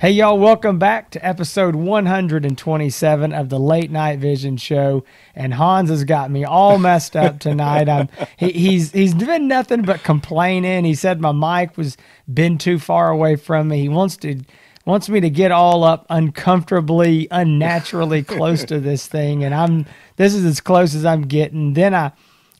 Hey y'all, welcome back to episode 127 of the Late Night Vision Show. And Hans has got me all messed up tonight. He's been nothing but complaining. He said my mic was been too far away from me. He wants me to get all up uncomfortably, unnaturally close to this thing, and this is as close as I'm getting. Then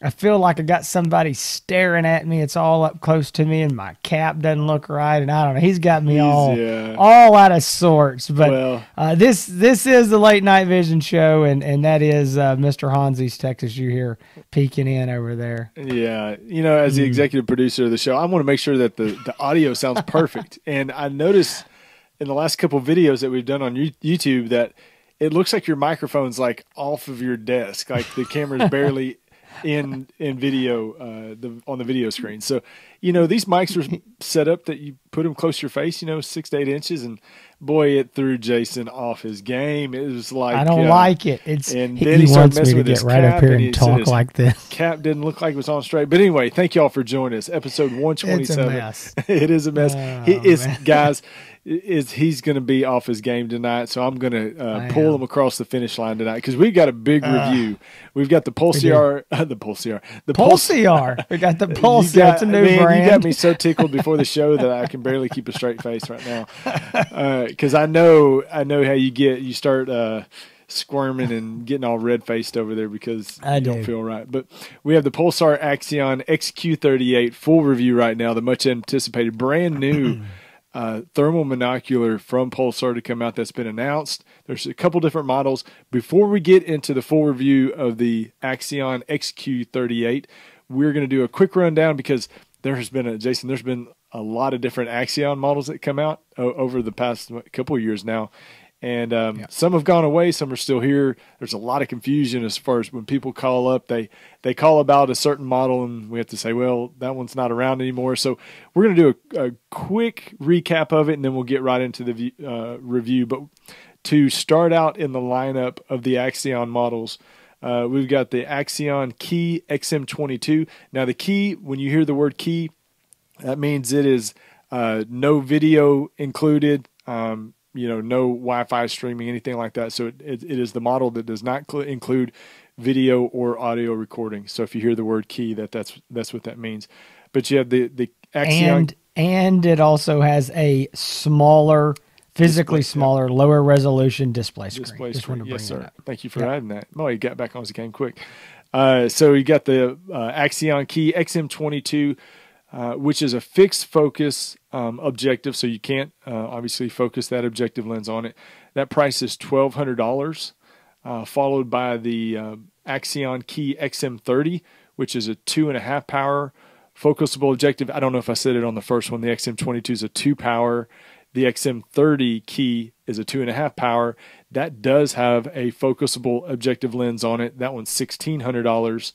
I feel like I got somebody staring at me. It's all up close to me, and my cap doesn't look right. And I don't know. He's got me all out of sorts. But this is the Late Night Vision Show, and that is Mr. Hansi's Texas. You hear peeking in over there. Yeah, as the executive producer of the show, I want to make sure that the audio sounds perfect. And I noticed in the last couple of videos that we've done on YouTube that it looks like your microphone's like off of your desk, like the camera's barely in video on the video screen. So these mics are set up that you put them close to your face, 6 to 8 inches, and boy, it threw Jason off his game. It was like I don't like it. And then he wants me to get right up here and talk like this. Cap didn't look like it was on straight. But anyway, thank y'all for joining us. Episode 127. It's a mess. It is a mess. He's going to be off his game tonight, so I'm going to pull him across the finish line tonight because we've got a big review. We've got the Pulsar, Pulsar. We got the Pulsar. It's a new brand. You got me so tickled before the show that I can barely keep a straight face right now. Because I know how you get. You start squirming and getting all red-faced over there because you don't feel right. But we have the Pulsar Axion XQ38 full review right now, the much-anticipated brand new thermal monocular from Pulsar to come out that's been announced. There's a couple different models. Before we get into the full review of the Axion XQ38, we're going to do a quick rundown because there's been a lot of different Axion models that come out over the past couple of years now. And some have gone away, some are still here. There's a lot of confusion as far as when people call up, they call about a certain model and we have to say, well, that one's not around anymore. So we're going to do a quick recap of it and then we'll get right into the review. But to start out in the lineup of the Axion models, we've got the Axion Key XM22. Now the Key, when you hear the word Key, that means it is no video included, no Wi-Fi streaming, anything like that. So it is the model that does not include video or audio recording. So if you hear the word Key, that's what that means. But you have the Axion, and it also has a smaller, physically smaller, lower resolution display screen. Yes, sir. Thank you for adding that. Oh, you got back on the game quick. So you got the Axion Key XM22. Which is a fixed focus objective, so you can't obviously focus that objective lens on it. That price is $1,200, followed by the Axion Key XM30, which is a 2.5 power focusable objective. I don't know if I said it on the first one. The XM22 is a 2 power. The XM30 Key is a 2.5 power. That does have a focusable objective lens on it. That one's $1,600.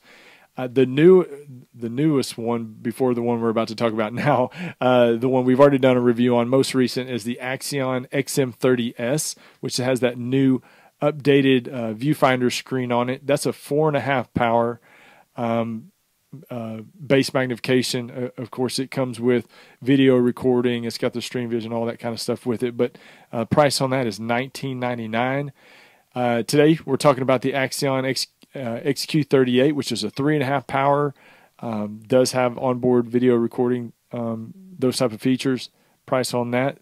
The newest one, before the one we're about to talk about now, the one we've already done a review on, most recent, is the Axion XM30S, which has that new updated viewfinder screen on it. That's a 4.5 power base magnification. Of course, it comes with video recording. It's got the stream vision, all that kind of stuff with it. But price on that is $19.99. Today, we're talking about the Axion XQ38, which is a 3.5 power, does have onboard video recording, those type of features. Price on that,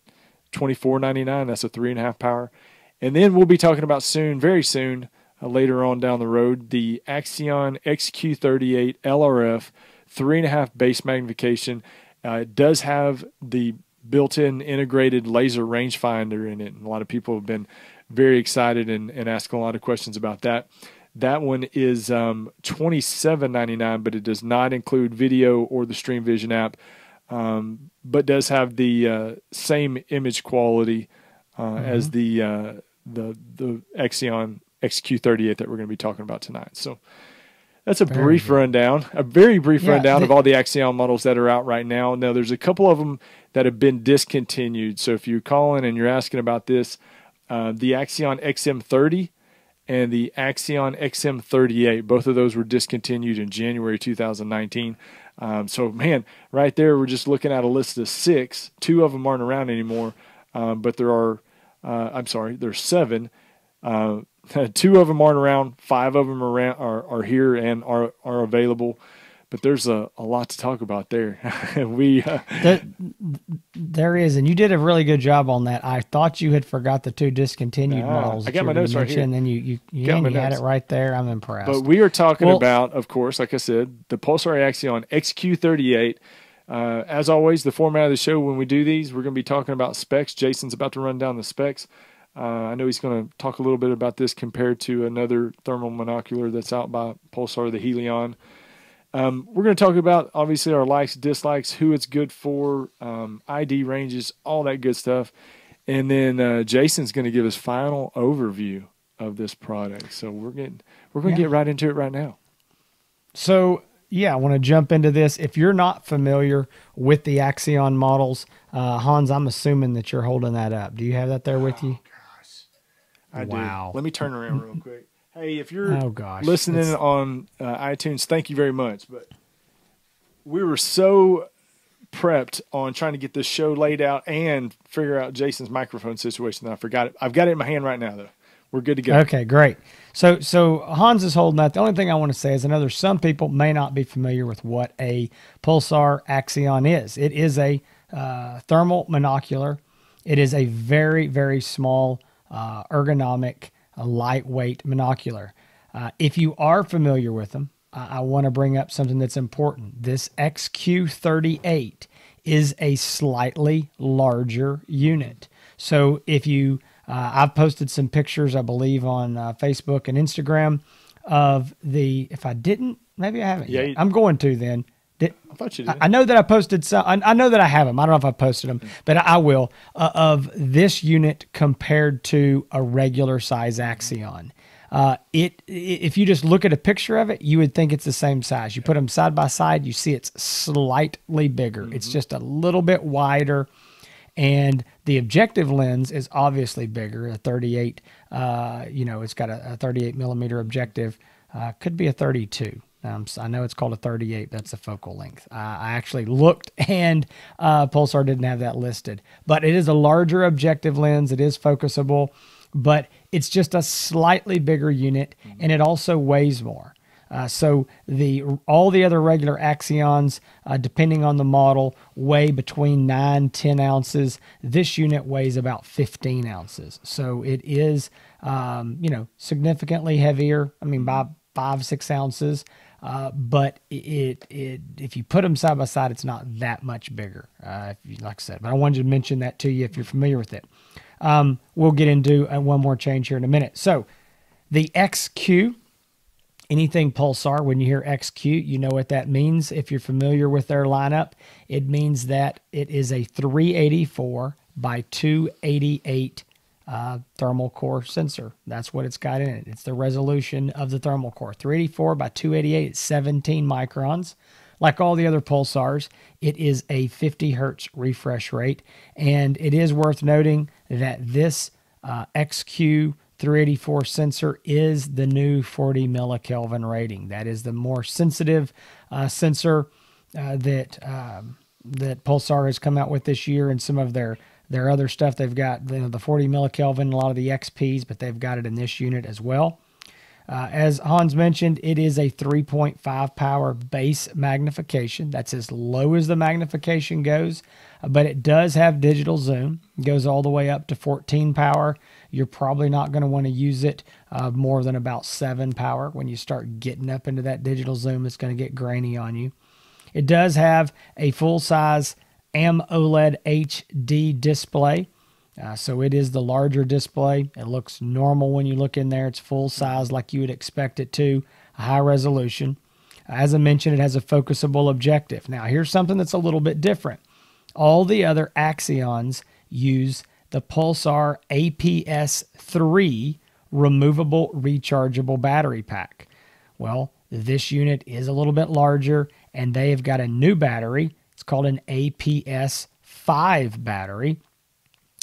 $24.99. That's a 3.5 power. And then we'll be talking about very soon, later on down the road, the Axion XQ38 LRF, 3.5 base magnification. It does have the built-in integrated laser rangefinder in it, and a lot of people have been very excited and asking a lot of questions about that. That one is $27.99, but it does not include video or the Stream Vision app, but does have the same image quality as the Axion XQ38 that we're going to be talking about tonight. So that's a very brief rundown of all the Axion models that are out right now. Now, there's a couple of them that have been discontinued. So if you're calling and you're asking about this, the Axion XM30 and the Axion XM38. Both of those were discontinued in January 2019. So, man, right there we're just looking at a list of 6. 2 of them aren't around anymore. but there are, I'm sorry, there's 7. 2 of them aren't around. 5 of them are here and are available. But there's a lot to talk about there. There is, and you did a really good job on that. I thought you had forgot the 2 discontinued models. I got my notes right here. And then you had it right there. I'm impressed. But we are talking about, of course, like I said, the Pulsar Axion XQ38. As always, the format of the show when we do these, we're going to be talking about specs. Jason's about to run down the specs. I know he's going to talk a little bit about this compared to another thermal monocular that's out by Pulsar, the Helion. We're going to talk about, obviously, our likes, dislikes, who it's good for, ID ranges, all that good stuff. And then Jason's going to give us final overview of this product. So we're going to get right into it right now. So, yeah, I want to jump into this. If you're not familiar with the Axion models, Hans, I'm assuming that you're holding that up. Do you have that there with you? Gosh. I do. Let me turn around real quick. Hey, if you're listening on iTunes, thank you very much. But we were so prepped on trying to get this show laid out and figure out Jason's microphone situation that I forgot it. I've got it in my hand right now, though. We're good to go. Okay, great. So Hans is holding that. The only thing I want to say is some people may not be familiar with what a Pulsar Axion is. It is a thermal monocular. It is a very, very small ergonomic a lightweight monocular. If you are familiar with them, I want to bring up something that's important. This XQ38 is a slightly larger unit. So if you, I've posted some pictures, I believe, on Facebook and Instagram of the, if I didn't, maybe I haven't yet. I'm going to then. I thought you did. I know that I posted some. I know that I have them. I don't know if I posted them, but I will. Of this unit compared to a regular size Axion, if you just look at a picture of it, you would think it's the same size. You put them side by side, you see it's slightly bigger. It's just a little bit wider, and the objective lens is obviously bigger. A 38. It's got a 38 millimeter objective. Could be a 32. I know it's called a 38. That's the focal length. I actually looked, and Pulsar didn't have that listed. But it is a larger objective lens. It is focusable, but it's just a slightly bigger unit, and it also weighs more. So all the other regular Axions, depending on the model, weigh between 9-10 ounces. This unit weighs about 15 ounces. So it is, significantly heavier. I mean, by 5-6 ounces. But if you put them side by side, it's not that much bigger, like I said. But I wanted to mention that to you if you're familiar with it. We'll get into one more change here in a minute. So the XQ, anything Pulsar, when you hear XQ, you know what that means. If you're familiar with their lineup, it means that it is a 384 by 288 thermal core sensor. That's what it's got in it. It's the resolution of the thermal core. 384 by 288, it's 17 microns. Like all the other Pulsars, it is a 50 hertz refresh rate. And it is worth noting that this XQ384 sensor is the new 40 millikelvin rating. That is the more sensitive sensor that Pulsar has come out with this year, and some of their other stuff. They've got the 40 millikelvin, a lot of the XPs, but they've got it in this unit as well. As Hans mentioned, it is a 3.5 power base magnification. That's as low as the magnification goes, but it does have digital zoom. It goes all the way up to 14 power. You're probably not going to want to use it more than about 7 power. When you start getting up into that digital zoom, it's going to get grainy on you. It does have a full-size AMOLED HD display. So it is the larger display. It looks normal when you look in there. It's full size like you would expect it to, high resolution. As I mentioned, it has a focusable objective. Now, here's something that's a little bit different. All the other Axions use the Pulsar APS-3 removable rechargeable battery pack. Well, this unit is a little bit larger, and they've got a new battery. It's called an APS-5 battery.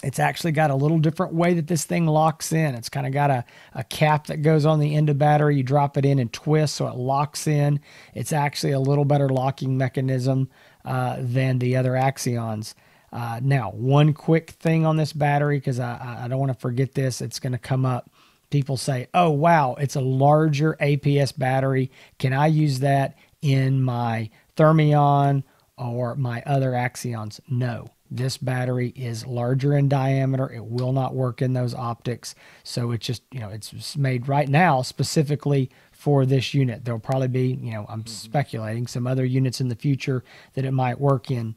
It's actually got a little different way that this thing locks in. It's kind of got a cap that goes on the end of battery. You drop it in and twist so it locks in. It's actually a little better locking mechanism than the other Axions. Now, one quick thing on this battery, because I don't want to forget this. It's going to come up. People say, oh, wow, it's a larger APS battery. Can I use that in my Thermion or my other Axions? No. This battery is larger in diameter. It will not work in those optics. So it's just, it's made right now specifically for this unit. There'll probably be, I'm speculating, some other units in the future that it might work in.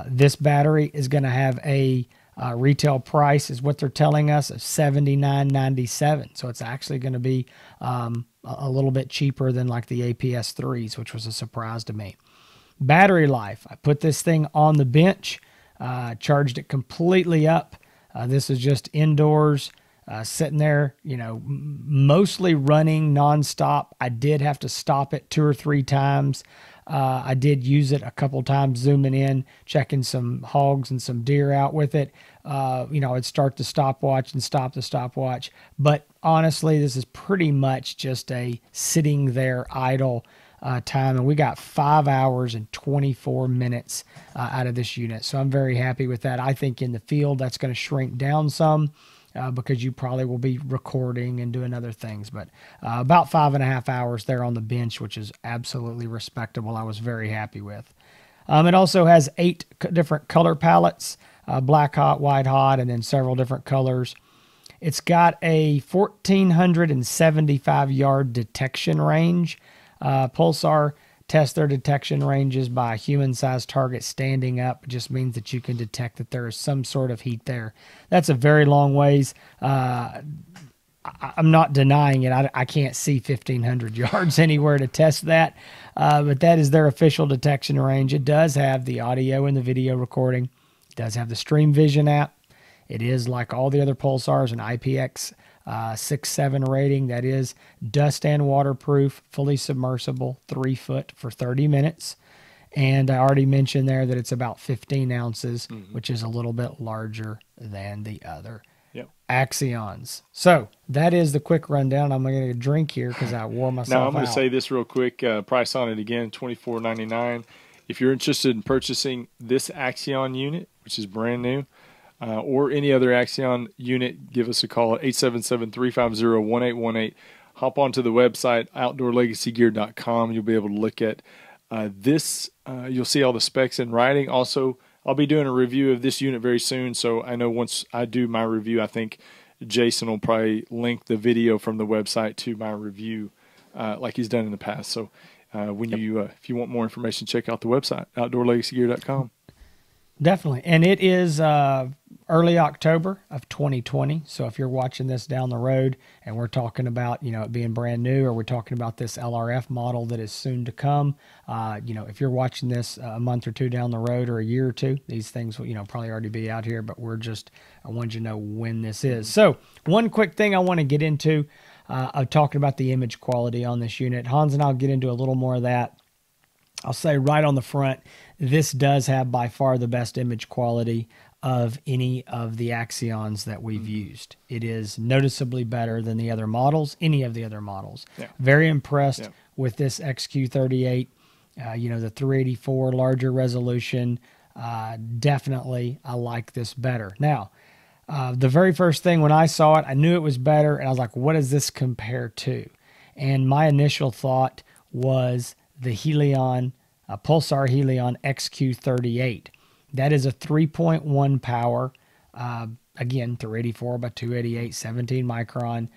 This battery is going to have a retail price, is what they're telling us, of $79.97. So it's actually going to be a little bit cheaper than like the APS 3s, which was a surprise to me. Battery life. I put this thing on the bench, charged it completely up. This is just indoors, sitting there, mostly running nonstop. I did have to stop it 2 or 3 times. I did use it a couple times, zooming in, checking some hogs and some deer out with it. I'd start the stopwatch and stop the stopwatch. But honestly, this is pretty much just a sitting there idle time. And we got 5 hours and 24 minutes out of this unit. So I'm very happy with that. I think in the field, that's going to shrink down some. Because you probably will be recording and doing other things. But about 5.5 hours there on the bench, which is absolutely respectable. I was very happy with. It also has 8 different color palettes, black hot, white hot, and then several different colors. It's got a 1,475 yard detection range. Pulsar test their detection ranges by a human-sized target standing up. It just means that you can detect that there is some sort of heat there. That's a very long ways. I'm not denying it. I can't see 1,500 yards anywhere to test that, but that is their official detection range. It does have the audio and the video recording. It does have the Stream Vision app. It is, like all the other Pulsars, an IPX 6.7 rating. That is dust and waterproof, fully submersible, 3 foot for 30 minutes. And I already mentioned there that it's about 15 ounces, which is a little bit larger than the other Axions. So that is the quick rundown. I'm going to get a drink here because I wore myself out. Now I'm going to say this real quick. Price on it again, $24.99. If you're interested in purchasing this Axion unit, which is brand new, or any other Axion unit, give us a call at 877-350-1818. Hop onto the website, outdoorlegacygear.com. You'll be able to look at this. You'll see all the specs in writing. Also, I'll be doing a review of this unit very soon, so I know once I do my review, I think Jason will probably link the video from the website to my review like he's done in the past. So if you want more information, check out the website, outdoorlegacygear.com. Definitely. And it is early October of 2020. So if you're watching this down the road and we're talking about, it being brand new, or we're talking about this LRF model that is soon to come, if you're watching this a month or two down the road or a year or two, these things will, probably already be out here, but I wanted you to know when this is. So one quick thing I want to get into, of talking about the image quality on this unit. Hans and I'll get into a little more of that. I'll say right on the front, this does have by far the best image quality of any of the Axions that we've used. It is noticeably better than the other models, any of the other models. Yeah. Very impressed with this XQ38. The 384 larger resolution. Definitely, I like this better. Now, the very first thing when I saw it, I knew it was better, and I was like, what does this compare to? And my initial thought was the Pulsar Helion XQ38. That is a 3.1 power, again, 384 by 288, 17 micron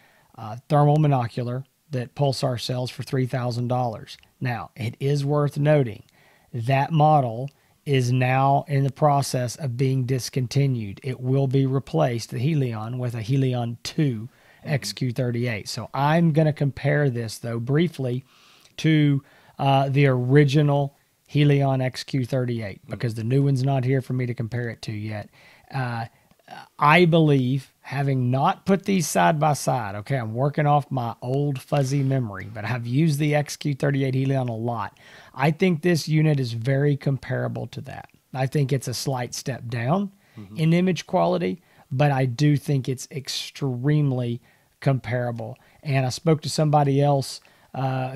thermal monocular that Pulsar sells for $3,000. Now, it is worth noting that model is now in the process of being discontinued. It will be replaced, the Helion, with a Helion 2 XQ38. So I'm going to compare this, though, briefly to the original Helion XQ38, because the new one's not here for me to compare it to yet. I believe, having not put these side by side, okay, I'm working off my old fuzzy memory, but I've used the XQ38 Helion a lot. I think this unit is very comparable to that. I think it's a slight step down in image quality, but I do think it's extremely comparable. And I spoke to somebody else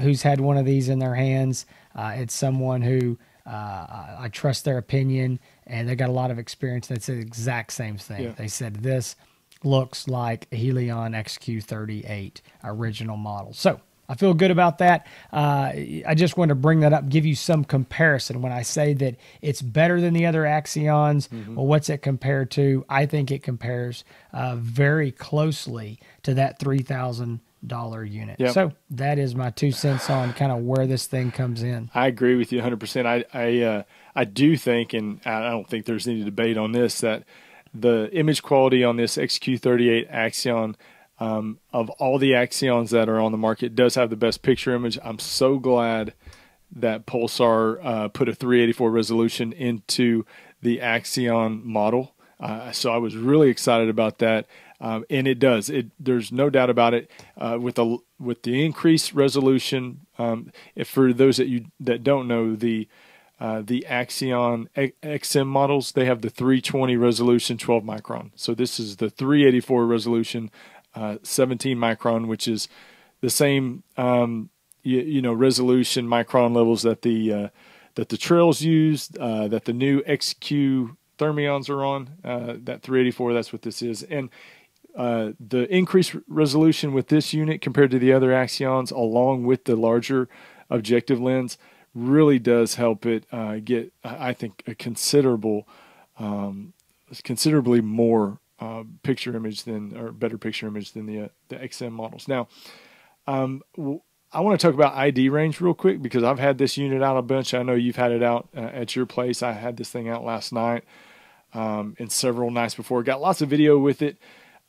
who's had one of these in their hands. It's someone who I trust their opinion, and they got a lot of experience. They said the exact same thing. Yeah. They said this looks like a Helion XQ38 original model. So I feel good about that. I just want to bring that up, give you some comparison. When I say that it's better than the other Axions, well, what's it compared to? I think it compares very closely to that $3,000 unit. Yep. So that is my 2 cents on kind of where this thing comes in. I agree with you 100%. I do think, and I don't think there's any debate on this, that the image quality on this XQ38 Axion, of all the Axions that are on the market, does have the best picture image. I'm so glad that Pulsar put a 384 resolution into the Axion model. So I was really excited about that. And it does. There's no doubt about it. With the increased resolution, for those that don't know, the Axion XM models, they have the 320 resolution, 12 micron. So this is the 384 resolution, 17 micron, which is the same resolution micron levels that the Trails use, that the new XQ Thermions are on. That 384, that's what this is. And the increased resolution with this unit compared to the other Axions, along with the larger objective lens, really does help it get, I think, a considerably more picture image better picture image than the XM models. Now, I want to talk about ID range real quick, because I've had this unit out a bunch. I know you've had it out at your place. I had this thing out last night and several nights before. Got lots of video with it.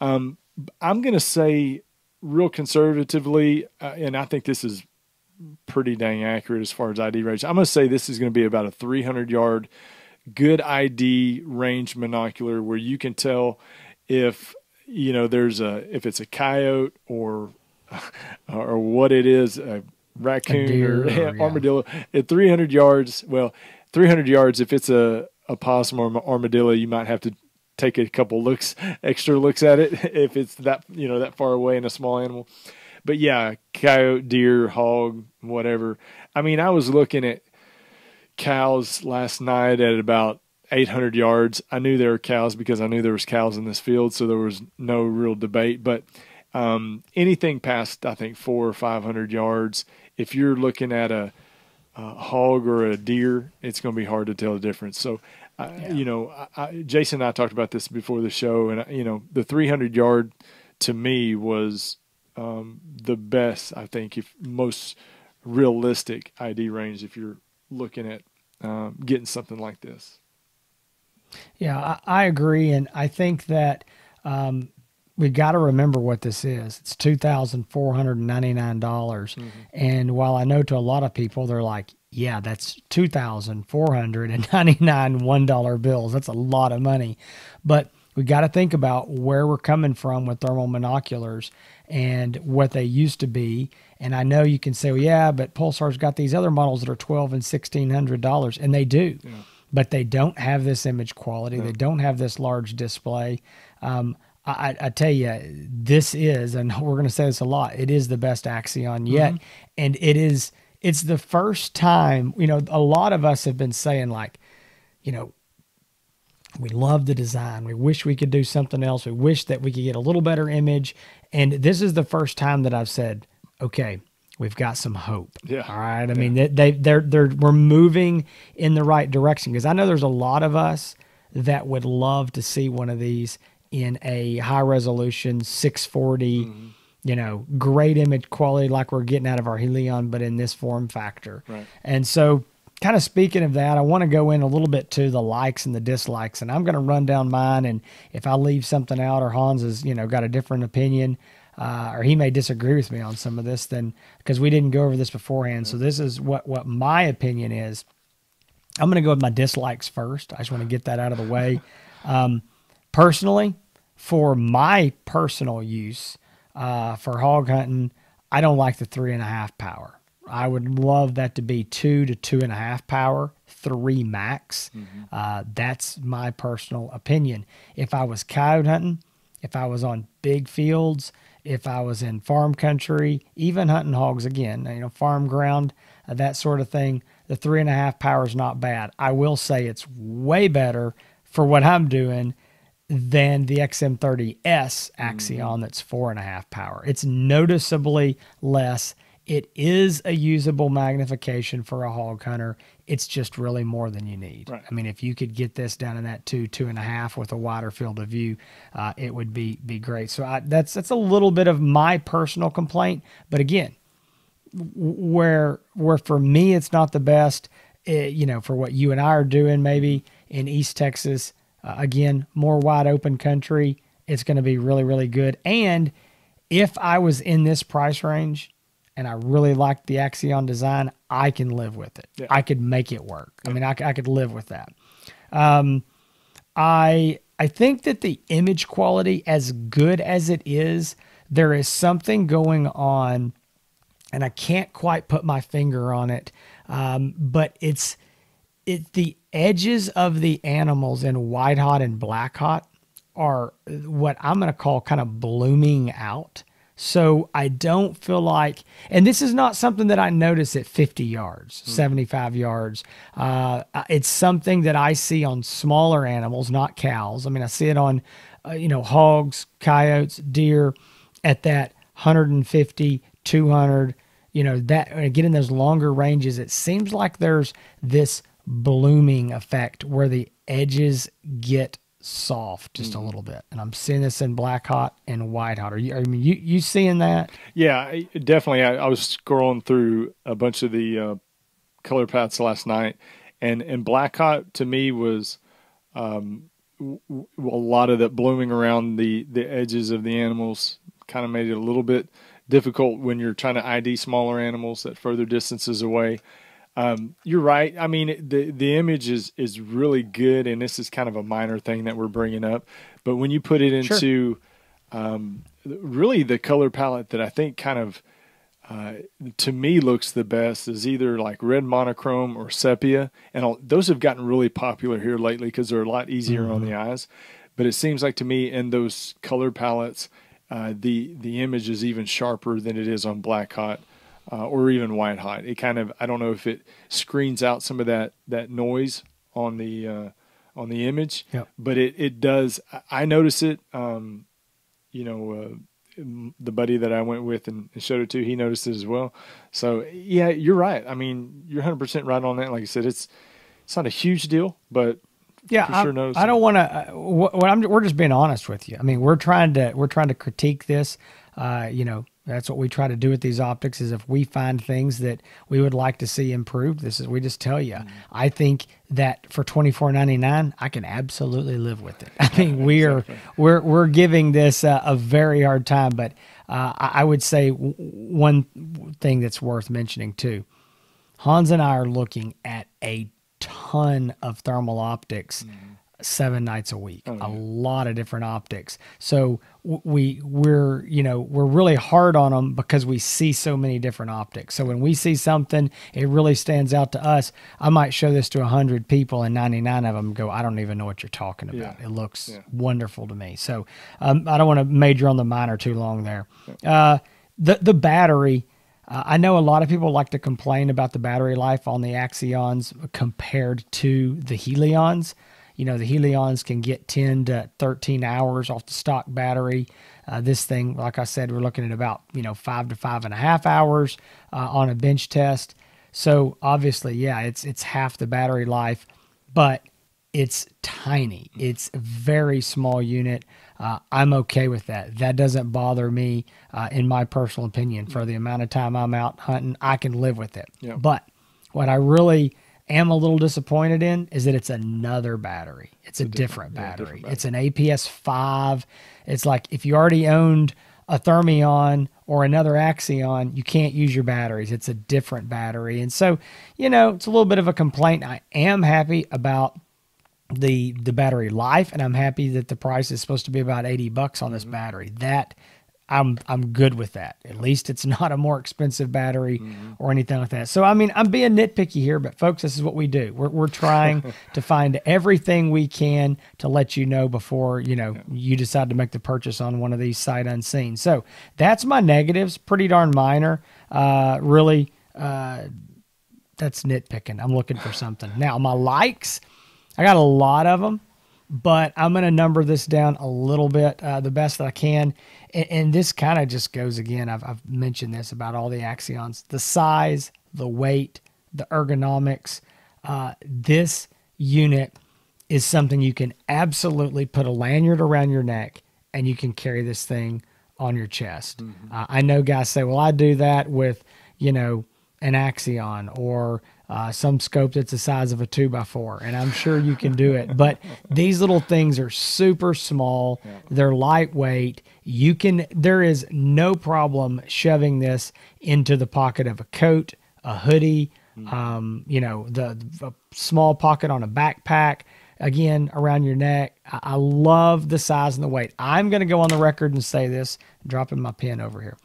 I'm going to say real conservatively, and I think this is pretty dang accurate as far as ID range. I'm going to say this is going to be about a 300-yard good ID range monocular, where you can tell if if it's a coyote or what it is, a raccoon or armadillo at 300 yards. Well, 300 yards, if it's a possum or armadillo, you might have to take a couple extra looks at it if it's that far away in a small animal. But yeah, coyote, deer, hog, whatever. I mean, I was looking at cows last night at about 800 yards. I knew there were cows because I knew there was cows in this field, so there was no real debate. But anything past, I think, 400 or 500 yards, if you're looking at a hog or a deer, it's going to be hard to tell the difference. So, Jason and I talked about this before the show, and the 300-yard to me was the best, I think, if most realistic ID range if you're looking at getting something like this. Yeah, I agree, and I think that we got to remember what this is. It's $2,499, and while I know to a lot of people they're like, yeah, that's $2,499 $1 bills. That's a lot of money, but we got to think about where we're coming from with thermal monoculars and what they used to be. And I know you can say, well, yeah, but Pulsar's got these other models that are $1,200 and $1,600, and they do. Yeah. But they don't have this image quality. No. They don't have this large display. I tell you, this is, and we're going to say this a lot, it is the best Axion yet. And it's the first time, a lot of us have been saying, like, we love the design. We wish we could do something else. We wish that we could get a little better image. And this is the first time that I've said, okay, we've got some hope. Yeah. All right. I mean, we're moving in the right direction, because I know there's a lot of us that would love to see one of these in a high resolution 640, great image quality like we're getting out of our Helion, but in this form factor. Right. And so, kind of speaking of that, I want to go in a little bit to the likes and the dislikes, and I'm going to run down mine. And if I leave something out, or Hans has, got a different opinion, or he may disagree with me on some of this, then, because we didn't go over this beforehand. So this is what my opinion is. I'm going to go with my dislikes first. I just want to get that out of the way. Personally, for my personal use, for hog hunting, I don't like the 3.5 power. I would love that to be 2 to 2.5 power, 3 max. That's my personal opinion. If I was coyote hunting, if I was on big fields, If I was in farm country, even hunting hogs again, farm ground, that sort of thing, the 3.5 power is not bad. I will say it's way better for what I'm doing than the XM30S Axion that's 4.5 power. It's noticeably less. It is a usable magnification for a hog hunter. It's just really more than you need. Right. I mean, if you could get this down in that 2.5 with a wider field of view, it would be great. So that's a little bit of my personal complaint. But again, where for me it's not the best, for what you and I are doing maybe in East Texas, again, more wide open country, it's going to be really, really good. And if I was in this price range and I really liked the Axion design, I can live with it. Yeah. I could make it work. Yeah. I mean, I could live with that. I think that the image quality, as good as it is, there is something going on, and I can't quite put my finger on it, but it's the edges of the animals in white hot and black hot are what I'm going to call kind of blooming out. So I don't feel like, and this is not something that I notice at 50 yards, 75 yards. It's something that I see on smaller animals, not cows. I mean, I see it on, hogs, coyotes, deer at that 150, 200, that getting those longer ranges. It seems like there's this blooming effect where the edges get soft just a little bit, and I'm seeing this in black hot and white hot. You seeing that? Yeah, definitely. I was scrolling through a bunch of the color paths last night, and black hot to me was a lot of that blooming around the edges of the animals kind of made it a little bit difficult when you're trying to ID smaller animals at further distances away. You're right. I mean, the image is really good, and this is kind of a minor thing that we're bringing up. But when you put it into really the color palette that I think kind of to me looks the best is either like red monochrome or sepia, and those have gotten really popular here lately because they're a lot easier on the eyes. But it seems like to me in those color palettes, the image is even sharper than it is on black hot. Or even white hot. It kind of, I don't know if it screens out some of that noise on the image, but it does. I notice it. The buddy that I went with and showed it to, he noticed it as well. So yeah, you're right. I mean, you're 100% right on that. Like I said, it's not a huge deal, but yeah, for sure notice. I don't want to. We're just being honest with you. I mean, we're trying to critique this. That's what we try to do with these optics, is if we find things that we would like to see improved, we just tell you. I think that for $24.99, I can absolutely live with it. I mean, we're giving this a very hard time, but I would say one thing that's worth mentioning too. Hans and I are looking at a ton of thermal optics 7 nights a week, a lot of different optics. So we're really hard on them because we see so many different optics. So when we see something, it really stands out to us. I might show this to 100 people and 99 of them go, I don't even know what you're talking about. Yeah. It looks wonderful to me. So I don't want to major on the minor too long there. The battery, I know a lot of people like to complain about the battery life on the Axions compared to the Helions. The Helions can get 10 to 13 hours off the stock battery. This thing, like I said, we're looking at about 5 to 5.5 hours on a bench test. So obviously, it's half the battery life, but it's tiny. It's a very small unit. I'm okay with that. That doesn't bother me, in my personal opinion. For the amount of time I'm out hunting, I can live with it. Yeah. But what I really am a little disappointed in is that it's another battery. It's a different battery. It's an APS-5. It's like if you already owned a Thermion or another Axion, you can't use your batteries. It's a different battery. And so, it's a little bit of a complaint. I am happy about the battery life, and I'm happy that the price is supposed to be about $80 on this battery. That I'm good with that. At least it's not a more expensive battery or anything like that. So, I mean, I'm being nitpicky here, but folks, this is what we do. We're trying to find everything we can to let you know before, you decide to make the purchase on one of these sight unseen. So that's my negatives, pretty darn minor. Really, that's nitpicking. I'm looking for something. Now, my likes, I got a lot of them, but I'm going to number this down a little bit, the best that I can. And this kind of just goes again. I've mentioned this about all the Axions, the size, the weight, the ergonomics. This unit is something you can absolutely put a lanyard around your neck and you can carry this thing on your chest. I know guys say, well, I do that with, an Axion or some scope that's the size of a 2x4, and I'm sure you can do it. But these little things are super small. They're lightweight. There is no problem shoving this into the pocket of a coat, a hoodie, the small pocket on a backpack, again, around your neck. I love the size and the weight. I'm going to go on the record and say this, dropping my pen over here.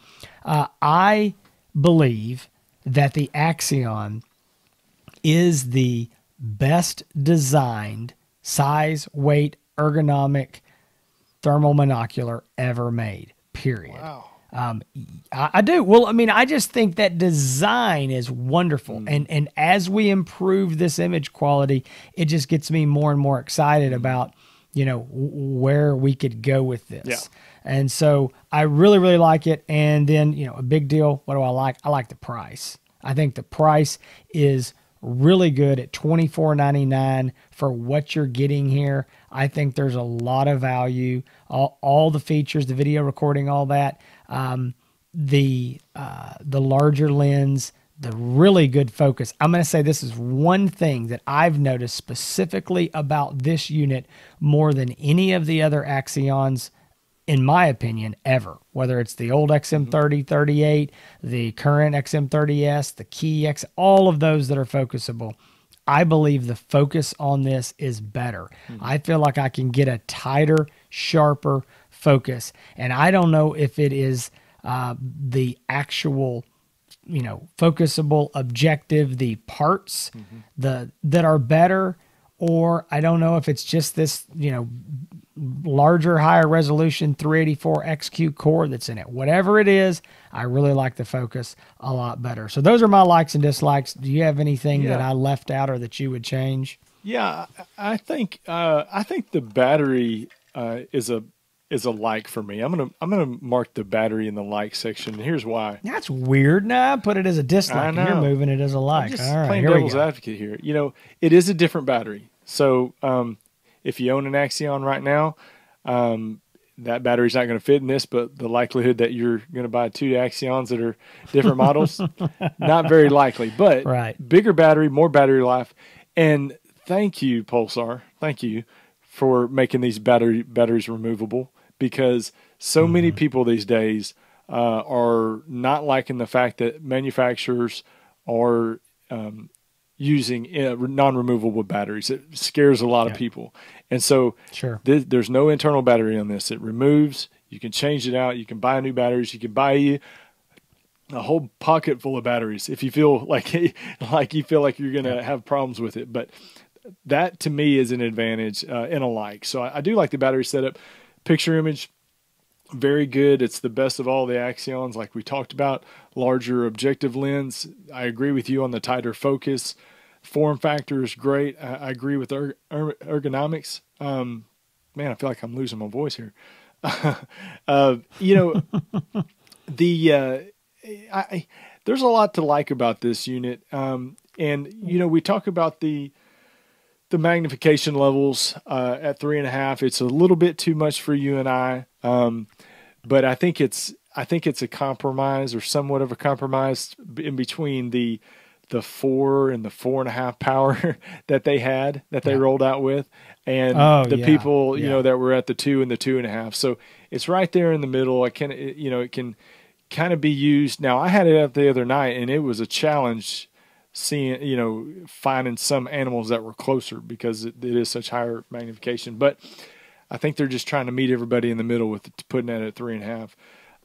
I believe that the Axion is the best designed size, weight, ergonomic thermal monocular ever made, period. Wow. I do. Well, I mean, I just think that design is wonderful. And as we improve this image quality, it just gets me more and more excited about, where we could go with this. Yeah. And so I really, really like it. And then, a big deal. What do I like? I like the price. I think the price is really good at $24.99 for what you're getting here. I think there's a lot of value. All the features, the video recording, all that. The larger lens, the really good focus. I'm going to say this is one thing that I've noticed specifically about this unit more than any of the other Axions, in my opinion, ever. Whether it's the old XM38, the current XM30S, the Key X, all of those that are focusable. I believe the focus on this is better. I feel like I can get a tighter, sharper focus. And I don't know if it is the actual, focusable objective, the parts that are better, or I don't know if it's just this, larger, higher resolution 384 XQ core that's in it. Whatever it is, I really like the focus a lot better. So those are my likes and dislikes. Do you have anything that I left out or that you would change? Yeah, I think the battery is a like for me. I'm gonna mark the battery in the like section. And here's why. That's weird. Nah, put it as a dislike. And you're moving it as a like. I'm just all right, playing devil's advocate here. It is a different battery. So if you own an Axion right now, that battery's not going to fit in this, but the likelihood that you're going to buy 2 Axions that are different models, not very likely. But bigger battery, more battery life. And thank you, Pulsar. Thank you for making these batteries removable, because so many people these days are not liking the fact that manufacturers are using non-removable batteries. It scares a lot of people. And so there's no internal battery on this. It removes. You can change it out. You can buy new batteries. You can buy a whole pocket full of batteries if you feel like you're going to have problems with it. But that to me is an advantage in a like. So I do like the battery setup. Picture image, very good. It's the best of all the Axions, like we talked about. Larger objective lens. I agree with you on the tighter focus. Form factor is great. I agree with ergonomics. Man, I feel like I'm losing my voice here. There's a lot to like about this unit. And we talk about the magnification levels at 3.5. It's a little bit too much for you and I. But I think it's a compromise, or somewhat of a compromise, in between the 4 and the 4.5 power that they rolled out with, and people that were at the 2 and the 2.5. So it's right there in the middle. It can kind of be used. Now, I had it up the other night, and it was a challenge finding some animals that were closer, because it is such higher magnification. But I think they're just trying to meet everybody in the middle with putting that at 3.5.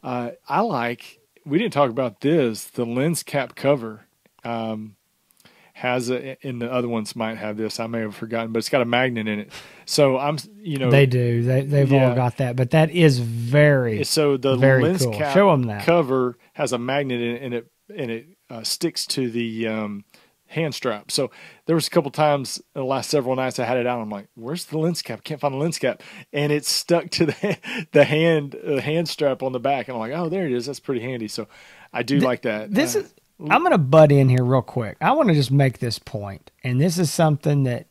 We didn't talk about this. The lens cap cover has and the other ones might have this. I may have forgotten, but it's got a magnet in it. So they do. They've all got that, but that is very very lens cool. Cap Show them that cover has a magnet in it, and it sticks to the hand strap. So there was a couple times in the last several nights I had it out. I'm like, where's the lens cap? I can't find the lens cap. And it's stuck to the hand strap on the back. And I'm like, oh, there it is. That's pretty handy. So I do like that. I'm going to butt in here real quick. I want to just make this point. And this is something that,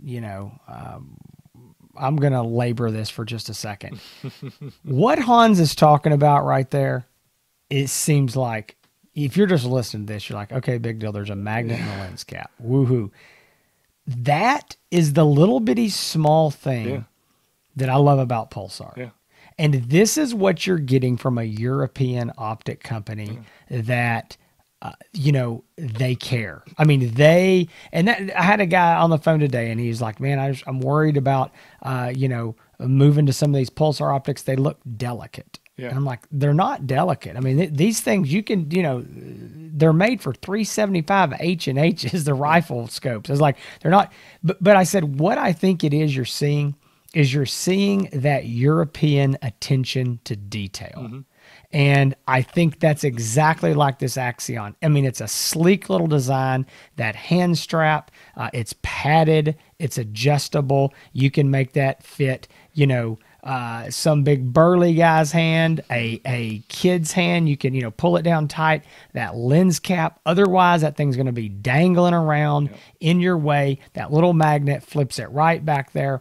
I'm going to labor this for just a second. What Hans is talking about right there, it seems like, if you're just listening to this, you're like, okay, big deal. There's a magnet in the lens cap. Woohoo. That is the little bitty small thing that I love about Pulsar. Yeah. And this is what you're getting from a European optic company that, they care. I mean, I had a guy on the phone today and he's like, man, I'm worried about, moving to some of these Pulsar optics. They look delicate. Yeah. And I'm like, they're not delicate. I mean, these things you can, they're made for 375 H&H is the rifle scopes. It's like, they're not, but I said, what I think it is you're seeing that European attention to detail. Mm-hmm. And I think that's exactly like this Axion. I mean, it's a sleek little design, that hand strap, it's padded, it's adjustable. You can make that fit, some big burly guy's hand, a kid's hand. You can, pull it down tight, that lens cap. Otherwise, that thing's going to be dangling around in your way. That little magnet flips it right back there.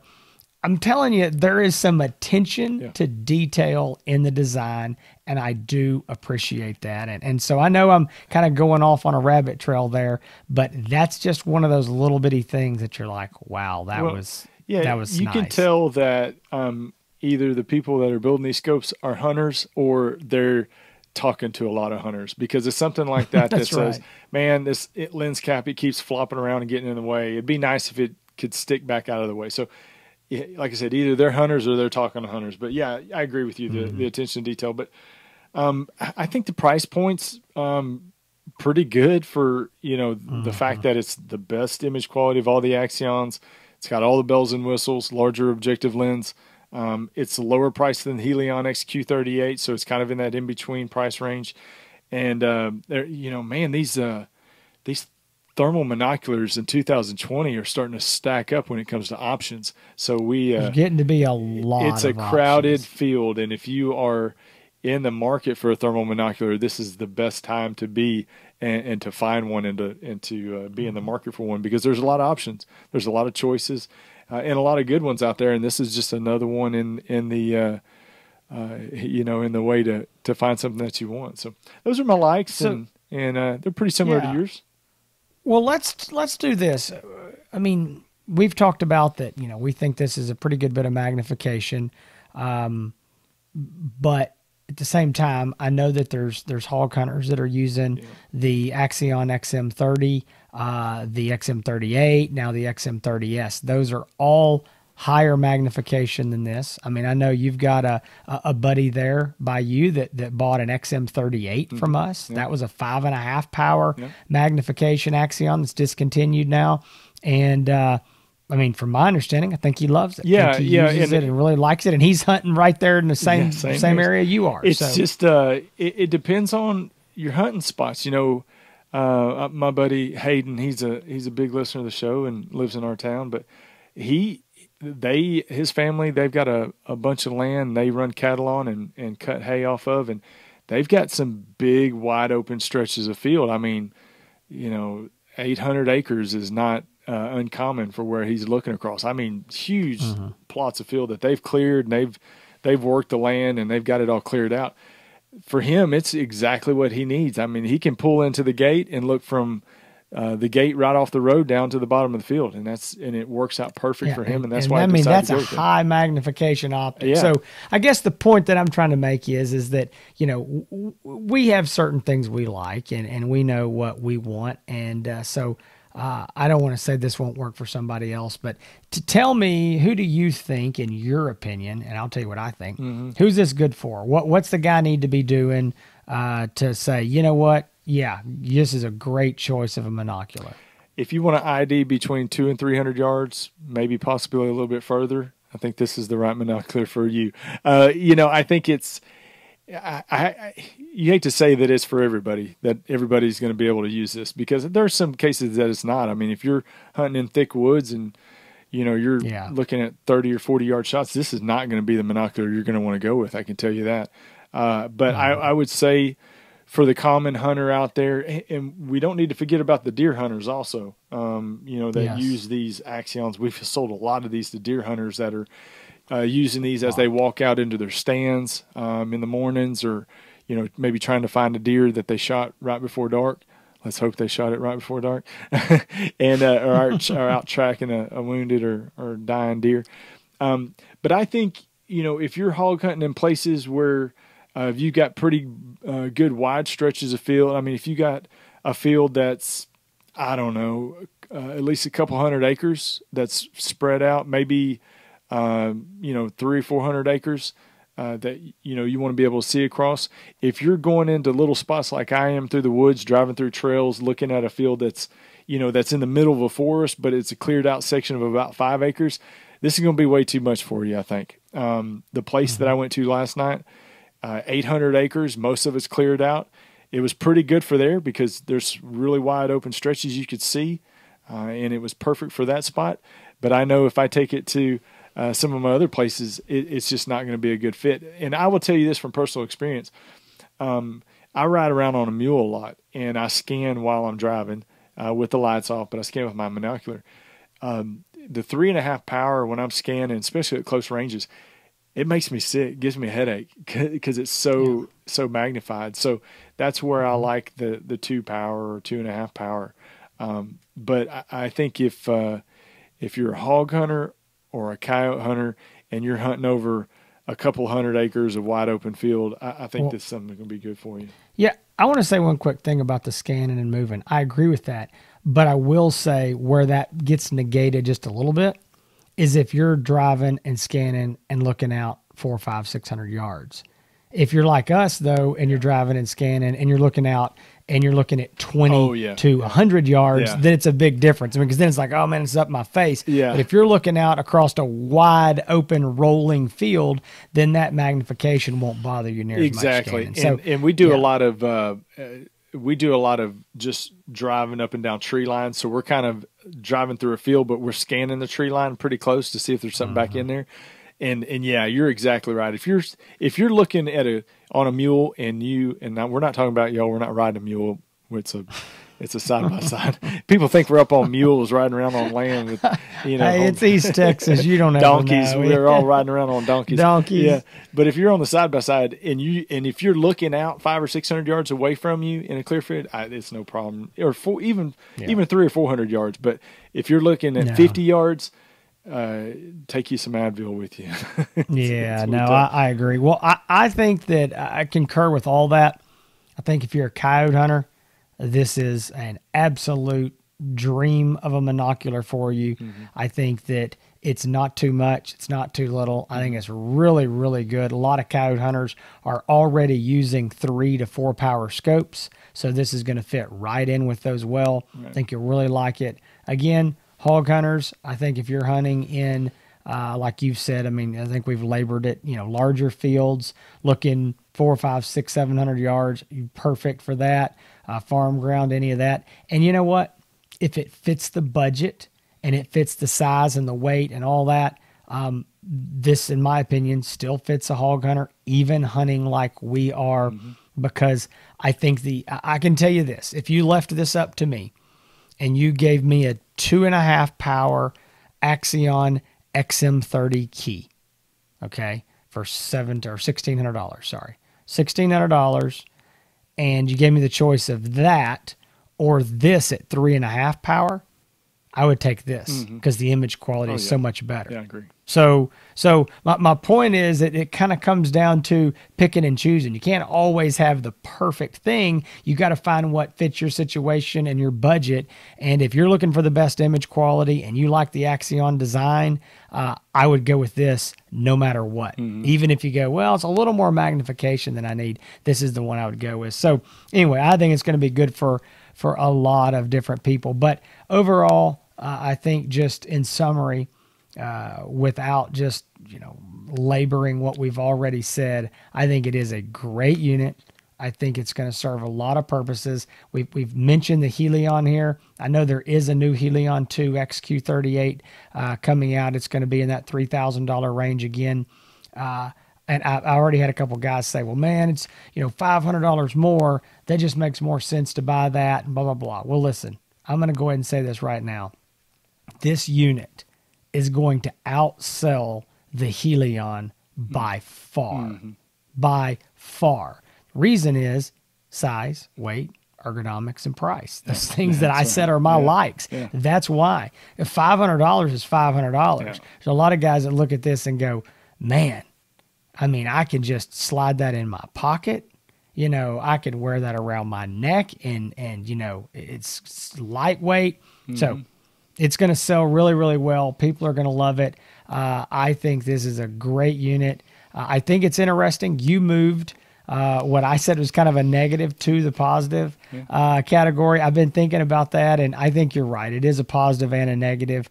I'm telling you, there is some attention to detail in the design, and I do appreciate that. And so I know I'm kind of going off on a rabbit trail there, but that's just one of those little bitty things that you're like, wow, that was nice. You can tell that either the people that are building these scopes are hunters or they're talking to a lot of hunters, because it's something like that that says, man, this lens cap, it keeps flopping around and getting in the way. It'd be nice if it could stick back out of the way. So like I said, either they're hunters or they're talking to hunters. But yeah, I agree with you, the attention to detail. But I think the price point's pretty good for, the fact that it's the best image quality of all the Axions. It's got all the bells and whistles, larger objective lens. It's lower price than the Helion XQ38, so it's kind of in that in-between price range. And, man, these thermal monoculars in 2020 are starting to stack up when it comes to options. So there's getting to be a lot. It's a crowded field, and if you are in the market for a thermal monocular, this is the best time to be and to find one and to be in the market for one, because there's a lot of options. There's a lot of choices and a lot of good ones out there, and this is just another one in the in the way to find something that you want. So those are my likes, and they're pretty similar to yours. Well, let's do this. I mean, we've talked about that, we think this is a pretty good bit of magnification. But at the same time, I know that there's hog hunters that are using the Axion XM30, the XM38, now the XM30S. Those are all higher magnification than this. I mean, I know you've got a buddy there by you that bought an XM38 from us. That was a 5.5 power magnification Axion that's discontinued now. And I mean, from my understanding, I think he loves it. Yeah, he uses it and really likes it. And he's hunting right there in the same area you are. It's just it depends on your hunting spots. My buddy Hayden, he's a big listener of the show and lives in our town, but his family, they've got a bunch of land they run cattle on and cut hay off of, and they've got some big wide open stretches of field. I mean, 800 acres is not uncommon for where he's looking across. I mean, huge plots of field that they've cleared, and they've worked the land and they've got it all cleared out. For him, it's exactly what he needs. I mean, he can pull into the gate and look from the gate right off the road down to the bottom of the field, and it works out perfect for him, and that's why that's a high magnification optic. So I guess the point that I'm trying to make is that we have certain things we like, and we know what we want, and so I don't want to say this won't work for somebody else, but to tell me, who do you think, in your opinion, and I'll tell you what I think, who's this good for? What's the guy need to be doing to say, you know what? Yeah, this is a great choice of a monocular. If you want to ID between 200 and 300 yards, maybe possibly a little bit further, I think this is the right monocular for you. I think it's, you hate to say that it's for everybody, that everybody's going to be able to use this, because there are some cases that it's not. I mean, if you're hunting in thick woods and, you're looking at 30 or 40 yard shots, this is not going to be the monocular you're going to want to go with. I can tell you that. But I would say for the common hunter out there, and we don't need to forget about the deer hunters also, that use these Axions. We've sold a lot of these to deer hunters that are using these as they walk out into their stands in the mornings, or maybe trying to find a deer that they shot right before dark. Let's hope they shot it right before dark, and are out tracking a wounded or dying deer. But I think if you're hog hunting in places where if you got pretty good wide stretches of field, I mean, if you got a field that's, I don't know, at least a couple hundred acres that's spread out, maybe 300 or 400 acres that you want to be able to see across. If you're going into little spots like I am through the woods, driving through trails, looking at a field that's that's in the middle of a forest, but it's a cleared out section of about 5 acres, this is going to be way too much for you, I think. The place that I went to last night, 800 acres, most of it's cleared out. It was pretty good for there because there's really wide open stretches you could see, and it was perfect for that spot. But I know if I take it to some of my other places, it's just not going to be a good fit. And I will tell you this from personal experience. I ride around on a mule a lot, and I scan while I'm driving with the lights off, but I scan with my monocular. The 3.5 power when I'm scanning, especially at close ranges, it makes me sick. It gives me a headache because it's so magnified. So that's where I like the 2 power or 2.5 power. But I think if you're a hog hunter or a coyote hunter and you're hunting over a couple hundred acres of wide open field, I think this is something that's going to be good for you. Yeah, I want to say one quick thing about the scanning and moving. I agree with that, but I will say where that gets negated just a little bit is if you're driving and scanning and looking out 400, 500, 600 yards. If you're like us, though, and you're driving and scanning and you're looking out and you're looking at 20 to 100 yards, then it's a big difference. I mean, because then it's like, oh, man, it's up my face. Yeah. But if you're looking out across a wide open rolling field, then that magnification won't bother you near as much. Exactly. And we do a lot of just driving up and down tree lines. So we're kind of driving through a field, but we're scanning the tree line pretty close to see if there's something back in there. And yeah, you're exactly right. If you're looking at on a mule and now we're not talking about we're not riding a mule. It's a side by side. People think we're up on mules riding around on land with Hey, it's East Texas. You don't donkeys. Know. We're all riding around on donkeys. Yeah. But if you're on the side by side and if you're looking out 500 or 600 yards away from you in a clear field, it's no problem. Or even 300 or 400 yards. But if you're looking at 50 yards, take you some Advil with you. I agree. Well, I think that I concur with all that. I think if you're a coyote hunter, this is an absolute dream of a monocular for you. I think that it's not too much. It's not too little. I think it's really, really good. A lot of coyote hunters are already using 3 to 4 power scopes. So this is going to fit right in with those well. Right. I think you'll really like it. Again, hog hunters, I think if you're hunting in, like you've said, I mean, I think we've labored it, larger fields, looking 400, 500, 600, 700 yards, perfect for that. Farm ground, any of that. And you know what? If it fits the budget and it fits the size and the weight and all that, this, in my opinion, still fits a hog hunter, even hunting like we are, because I think I can tell you this, if you left this up to me and you gave me a 2.5 power Axion XM30 key, okay, for $1,600, sorry, $1,600, and you gave me the choice of that or this at 3.5 power, I would take this because the image quality is so much better. Yeah, I agree. So my point is that it kind of comes down to picking and choosing. You can't always have the perfect thing. You got to find what fits your situation and your budget. And if you're looking for the best image quality and you like the Axion design, I would go with this no matter what. Mm-hmm. Even if you go, well, it's a little more magnification than I need, this is the one I would go with. So anyway, I think it's going to be good for a lot of different people. But overall, I think just in summary, without just, laboring what we've already said, I think it is a great unit. I think it's going to serve a lot of purposes. We've mentioned the Helion here. I know there is a new Helion 2 XQ38 coming out. It's going to be in that $3,000 range again. And I already had a couple guys say, well, man, it's, $500 more. That just makes more sense to buy that and blah, blah, blah. Well, listen, I'm going to go ahead and say this right now. This unit is going to outsell the Helion by far. Mm-hmm. By far. Reason is size, weight, ergonomics, and price. Those things that I said are my likes. Yeah. That's why. If $500 is $500, there's a lot of guys that look at this and go, man, I can just slide that in my pocket. I could wear that around my neck and it's lightweight. Mm-hmm. So it's going to sell really, really well. People are going to love it. I think this is a great unit. I think it's interesting. You moved what I said was kind of a negative to the positive category. I've been thinking about that, and I think you're right. It is a positive and a negative.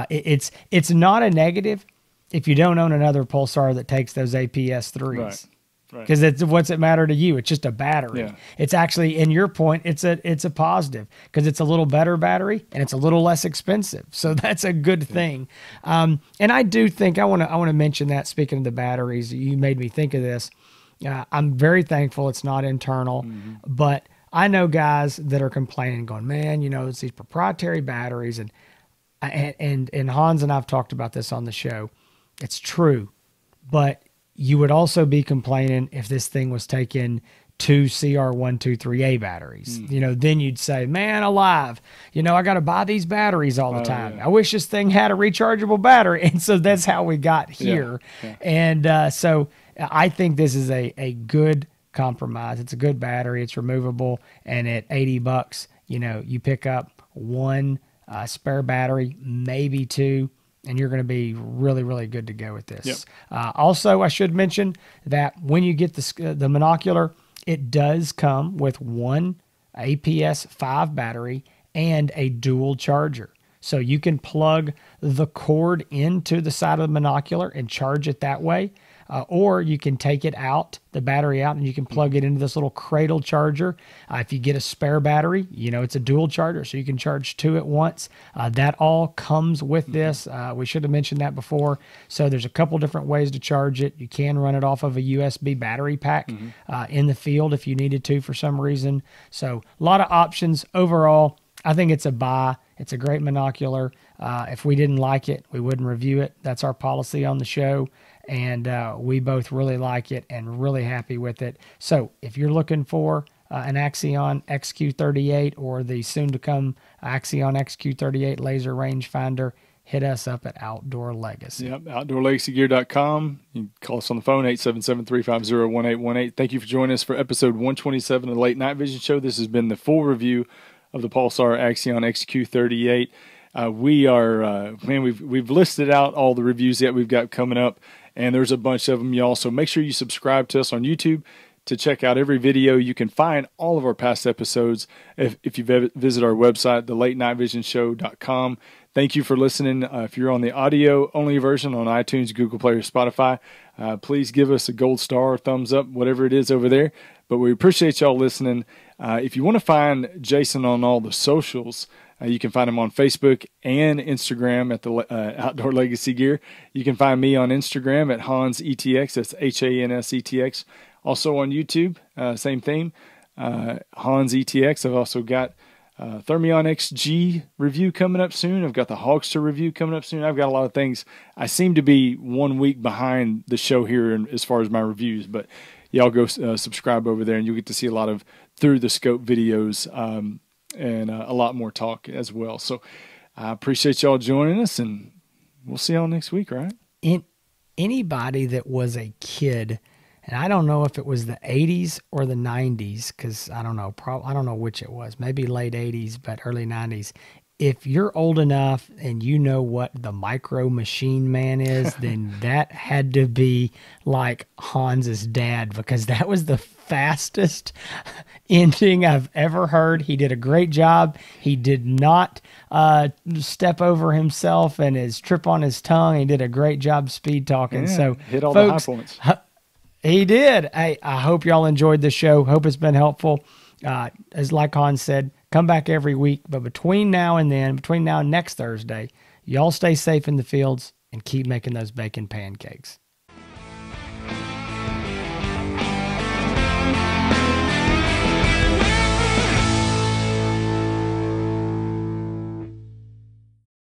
It's not a negative if you don't own another Pulsar that takes those APS-3s. Right. Because what's it matter to you? It's just a battery. Yeah. It's actually, in your point, it's a positive because it's a little better battery and it's a little less expensive. So that's a good thing. And I do think I want to mention that. Speaking of the batteries, you made me think of this. I'm very thankful it's not internal, but I know guys that are complaining, going, man, it's these proprietary batteries, and Hans and I've talked about this on the show. It's true, but you would also be complaining if this thing was taking 2 CR123A batteries. Then you'd say, man alive, I got to buy these batteries all the time. Yeah. I wish this thing had a rechargeable battery. And so that's how we got here. Yeah. And so I think this is a good compromise. It's a good battery. It's removable. And at $80, you pick up one spare battery, maybe two, and you're going to be really, really good to go with this. Yep. Also, I should mention that when you get the monocular, it does come with one APS-5 battery and a dual charger. So you can plug the cord into the side of the monocular and charge it that way. Or you can take it out, the battery out, and you can plug it into this little cradle charger. If you get a spare battery, it's a dual charger, so you can charge two at once. That all comes with this. We should have mentioned that before. So there's a couple different ways to charge it. You can run it off of a USB battery pack in the field if you needed to for some reason. So a lot of options. Overall, I think it's a buy. It's a great monocular. If we didn't like it, we wouldn't review it. That's our policy on the show. And we both really like it and really happy with it. So if you're looking for an Axion XQ38 or the soon-to-come Axion XQ38 laser rangefinder, hit us up at Outdoor Legacy. Yep, outdoorlegacygear.com. You can call us on the phone, 877-350-1818. Thank you for joining us for episode 127 of the Late Night Vision Show. This has been the full review of the Pulsar Axion XQ38. We've listed out all the reviews that we've got coming up, and there's a bunch of them, y'all. So make sure you subscribe to us on YouTube to check out every video. You can find all of our past episodes if you visit our website, thelatenightVisionShow.com. Thank you for listening. If you're on the audio-only version on iTunes, Google Play, or Spotify, please give us a gold star or thumbs up, whatever it is over there. But we appreciate y'all listening. If you want to find Jason on all the socials, you can find him on Facebook and Instagram at the Outdoor Legacy Gear. You can find me on Instagram at HansETX. That's HANSETX. Also on YouTube, same theme, HansETX. I've also got Thermion XG review coming up soon. I've got the Hogster review coming up soon. I've got a lot of things. I seem to be 1 week behind the show here as far as my reviews, but y'all go subscribe over there and you'll get to see a lot of through the scope videos and a lot more talk as well. So I appreciate y'all joining us, and we'll see y'all next week, right? anybody that was a kid, and I don't know if it was the 80s or the 90s, because I don't know, I don't know which it was, maybe late 80s, but early 90s. If you're old enough and you know what the Micro Machine Man is, then that had to be like Hans's dad, because that was the fastest ending I've ever heard. He did a great job. He did not step over himself and trip on his tongue. He did a great job speed talking. Yeah, so hit all folks, the high points. He did. I hope y'all enjoyed the show. Hope it's been helpful. As like Hans said, come back every week. But between now and next Thursday, y'all stay safe in the fields and keep making those bacon pancakes.